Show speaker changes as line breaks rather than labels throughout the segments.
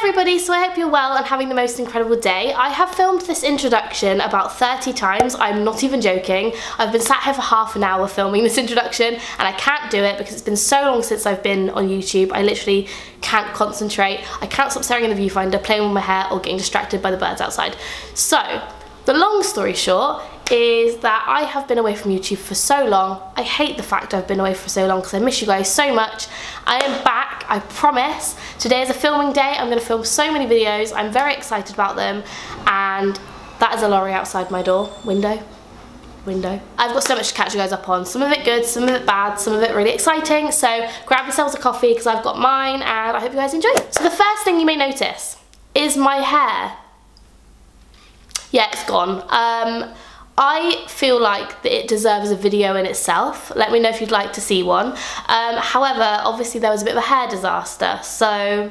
everybody, so I hope you're well and having the most incredible day. I have filmed this introduction about 30 times, I'm not even joking. I've been sat here for half an hour filming this introduction and I can't do it because it's been so long since I've been on YouTube. I literally can't concentrate. I can't stop staring in the viewfinder, playing with my hair or getting distracted by the birds outside. So, the long story short is that I have been away from YouTube for so long. I hate the fact I've been away for so long because I miss you guys so much. I am back, I promise. Today is a filming day. I'm going to film so many videos. I'm very excited about them, and that is a lorry outside my door. Window. I've got so much to catch you guys up on. Some of it good, some of it bad, some of it really exciting. So grab yourselves a coffee because I've got mine, and I hope you guys enjoy. So the first thing you may notice is my hair. Yeah, it's gone. I feel like that it deserves a video in itself. Let me know if you'd like to see one. However, obviously there was a bit of a hair disaster, so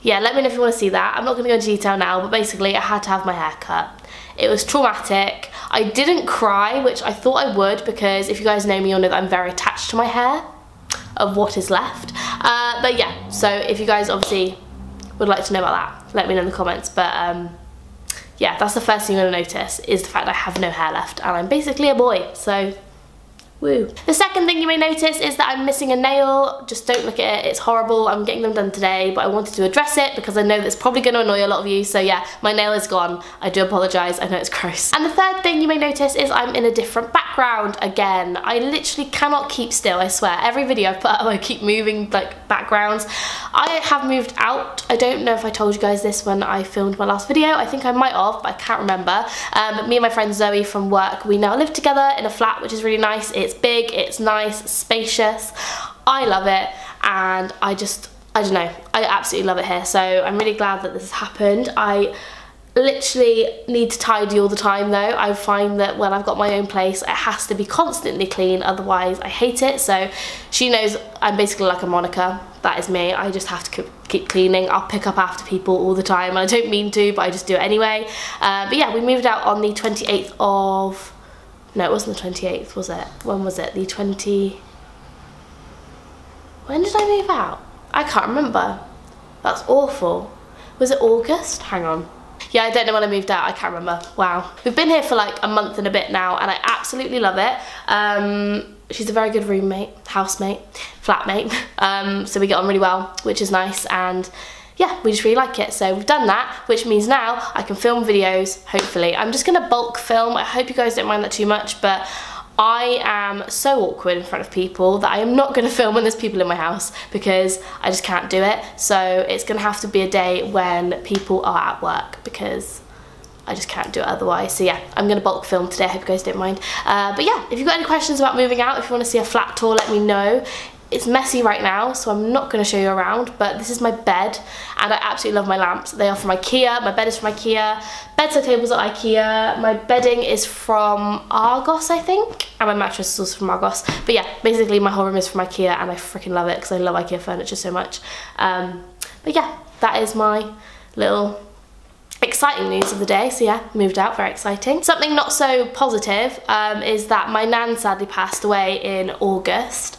yeah, let me know if you want to see that. I'm not going to go into detail now, but basically I had to have my hair cut. It was traumatic. I didn't cry, which I thought I would, because if you guys know me, you'll know that I'm very attached to my hair, of what is left. But yeah, so if you guys obviously would like to know about that, let me know in the comments. But yeah, that's the first thing you're going to notice, is the fact that I have no hair left and I'm basically a boy, so woo. The second thing you may notice is that I'm missing a nail. Just don't look at it, it's horrible. I'm getting them done today, but I wanted to address it because I know that's probably going to annoy a lot of you. So yeah, my nail is gone. I do apologise, I know it's gross. And the third thing you may notice is I'm in a different background again. I literally cannot keep still, I swear. Every video I put up, I keep moving like backgrounds. I have moved out. I don't know if I told you guys this when I filmed my last video. I think I might have, but I can't remember. Me and my friend Zoe from work, we now live together in a flat, which is really nice. It's big, it's nice, spacious. I love it, and I don't know, I absolutely love it here. So I'm really glad that this has happened. I literally need to tidy all the time though. I find that when I've got my own place, it has to be constantly clean, otherwise I hate it. So she knows I'm basically like a Monica. That is me. I just have to keep cleaning. I'll pick up after people all the time, and I don't mean to, but I just do it anyway. But yeah, we moved out on the 28th of... No, it wasn't the 28th, was it? When was it? The 20... When did I move out? I can't remember. That's awful. Was it August? Hang on. Yeah, I don't know when I moved out. I can't remember. Wow. We've been here for like a month and a bit now, and I absolutely love it. She's a very good roommate, housemate, flatmate. So we get on really well, which is nice, and yeah, we just really like it. So we've done that, which means now I can film videos, hopefully. I'm just gonna bulk film. I hope you guys don't mind that too much, but I am so awkward in front of people that I am not gonna film when there's people in my house because I just can't do it. So it's gonna have to be a day when people are at work because I just can't do it otherwise. So yeah, I'm gonna bulk film today. I hope you guys don't mind. But yeah, if you've got any questions about moving out, if you wanna see a flat tour, let me know. It's messy right now, so I'm not going to show you around, but this is my bed, and I absolutely love my lamps. They are from IKEA, my bed is from IKEA, bedside tables at IKEA, my bedding is from Argos, I think, and my mattress is also from Argos. But yeah, basically my whole room is from IKEA, and I freaking love it because I love IKEA furniture so much. But yeah, that is my little exciting news of the day. So yeah, moved out, very exciting. Something not so positive is that my nan sadly passed away in August.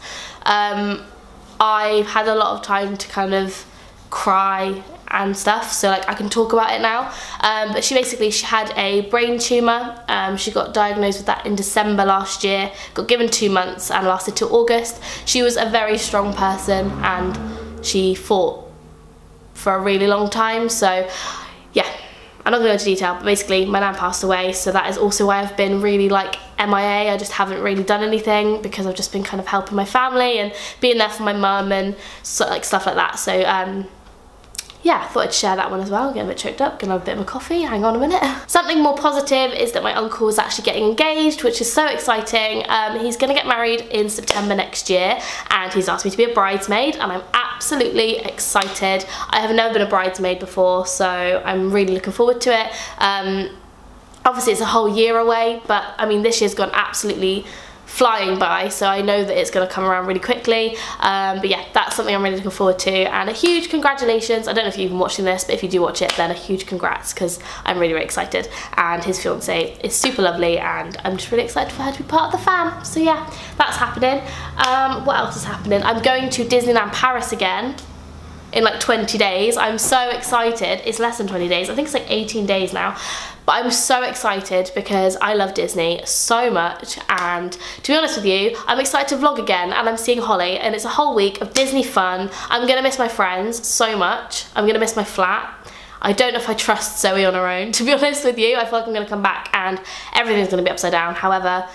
I've had a lot of time to kind of cry and stuff, so like I can talk about it now. But she had a brain tumour. She got diagnosed with that in December last year, got given 2 months and lasted till August. She was a very strong person and she fought for a really long time. So yeah, I'm not going to go into detail, but basically my nan passed away, so that is also why I've been really like MIA. I just haven't really done anything because I've just been kind of helping my family and being there for my mum and so, like stuff like that. So yeah, I thought I'd share that one as well. I'm getting a bit choked up, gonna have a bit of a coffee, hang on a minute. Something more positive is that my uncle is actually getting engaged, which is so exciting. He's gonna get married in September next year, and he's asked me to be a bridesmaid, and I'm absolutely excited. I have never been a bridesmaid before, so I'm really looking forward to it. Obviously it's a whole year away, but I mean this year's gone absolutely flying by, so I know that it's going to come around really quickly. But yeah, that's something I'm really looking forward to, and a huge congratulations. I don't know if you're even watching this, but if you do watch it, then a huge congrats, because I'm really, really excited, and his fiance is super lovely, and I'm just really excited for her to be part of the fam. So yeah, that's happening. What else is happening? I'm going to Disneyland Paris again. in like 20 days. I'm so excited. It's less than 20 days. I think it's like 18 days now. But I'm so excited because I love Disney so much, and to be honest with you, I'm excited to vlog again, and I'm seeing Holly, and it's a whole week of Disney fun. I'm gonna miss my friends so much. I'm gonna miss my flat. I don't know if I trust Zoe on her own, to be honest with you. I feel like I'm gonna come back and everything's gonna be upside down. However,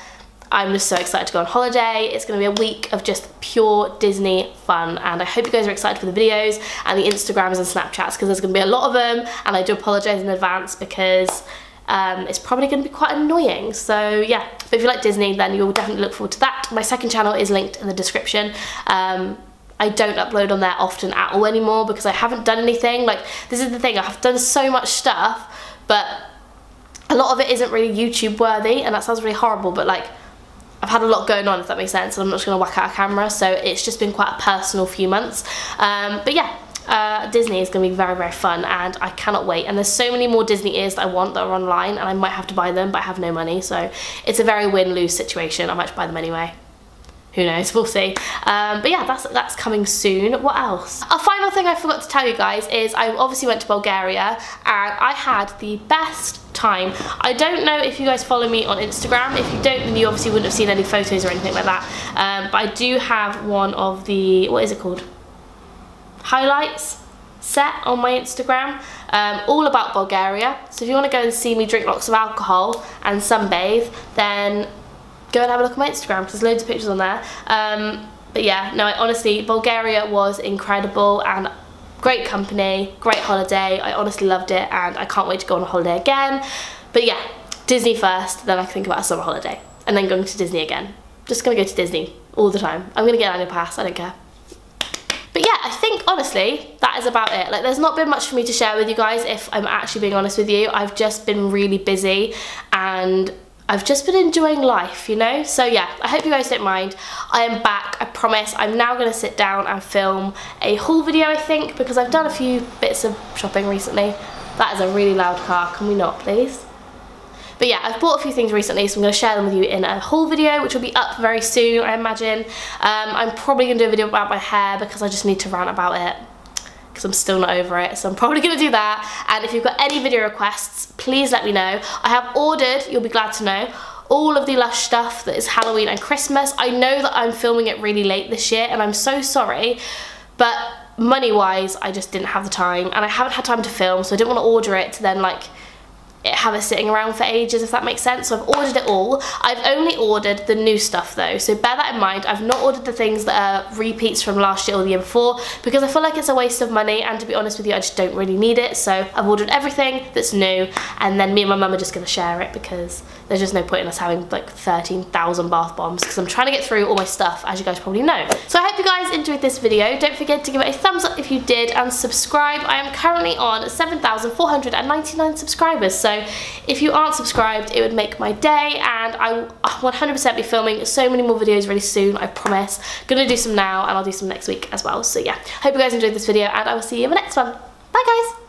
I'm just so excited to go on holiday. It's going to be a week of just pure Disney fun, and I hope you guys are excited for the videos and the Instagrams and Snapchats, because there's going to be a lot of them, and I do apologise in advance because it's probably going to be quite annoying. So yeah, but if you like Disney, then you'll definitely look forward to that. My second channel is linked in the description. I don't upload on there often at all anymore because I haven't done anything. Like, this is the thing, I've done so much stuff, but a lot of it isn't really YouTube worthy, and that sounds really horrible, but like, I've had a lot going on, if that makes sense, and I'm not just going to whack out a camera, so it's just been quite a personal few months. But yeah, Disney is going to be very, very fun, and I cannot wait. And there's so many more Disney ears that I want that are online, and I might have to buy them, but I have no money, so it's a very win-lose situation. I might just buy them anyway. Who knows, we'll see. But yeah, that's coming soon. What else? A final thing I forgot to tell you guys is I obviously went to Bulgaria, and I had the best time. I don't know if you guys follow me on Instagram. If you don't, then you obviously wouldn't have seen any photos or anything like that. But I do have one of the, what is it called? Highlights set on my Instagram, all about Bulgaria. So if you want to go and see me drink lots of alcohol and sunbathe, then go and have a look at my Instagram, because there's loads of pictures on there. But yeah, no, honestly, Bulgaria was incredible, and great company, great holiday. I honestly loved it, and I can't wait to go on a holiday again. But yeah, Disney first, then I think about a summer holiday, and then going to Disney again. Just gonna go to Disney all the time. I'm gonna get an annual pass, I don't care. But yeah, I think honestly that is about it. Like, there's not been much for me to share with you guys, if I'm actually being honest with you. I've just been really busy, and I've just been enjoying life, you know? So yeah, I hope you guys don't mind. I am back, I promise. I'm now gonna sit down and film a haul video, I think, because I've done a few bits of shopping recently. That is a really loud car, can we not, please? But yeah, I've bought a few things recently, so I'm gonna share them with you in a haul video, which will be up very soon, I imagine. I'm probably gonna do a video about my hair because I just need to rant about it, because I'm still not over it, so I'm probably gonna do that. And if you've got any video requests, please let me know. I have ordered, you'll be glad to know, all of the Lush stuff that is Halloween and Christmas. I know that I'm filming it really late this year, and I'm so sorry, but money-wise, I just didn't have the time, and I haven't had time to film, so I didn't want to order it to then like have it sitting around for ages, if that makes sense. So I've ordered it all. I've only ordered the new stuff though, so bear that in mind. I've not ordered the things that are repeats from last year or the year before, because I feel like it's a waste of money, and to be honest with you, I just don't really need it. So I've ordered everything that's new, and then me and my mum are just going to share it, because there's just no point in us having like 13,000 bath bombs, because I'm trying to get through all my stuff, as you guys probably know. So I hope you guys enjoyed this video. Don't forget to give it a thumbs up if you did, and subscribe. I am currently on 7,499 subscribers, so if you aren't subscribed, it would make my day, and I will 100% be filming so many more videos really soon, I promise. Gonna do some now, and I'll do some next week as well. So yeah, hope you guys enjoyed this video, and I will see you in the next one. Bye guys!